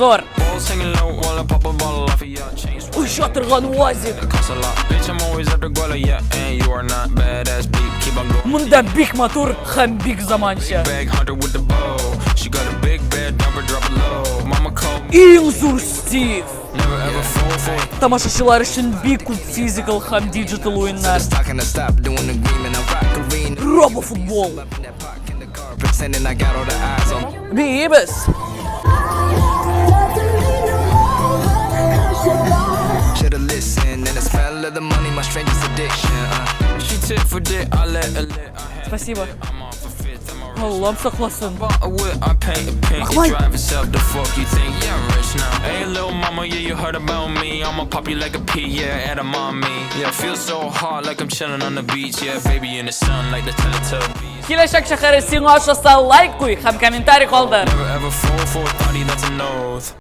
Обзор. Еще тұрған уазик. Мұнда бик матур һәм бик заманча. Ең зур стив. Тамашашылар үшін бик күп физикал һәм диджитал ойыннар. Робофутбол. Бейбіз. Спасибо. Аллам сақласын. Ахмай. Келешек шәһәре сиңа ашаса лайк қой һәм комментарий қалдыр.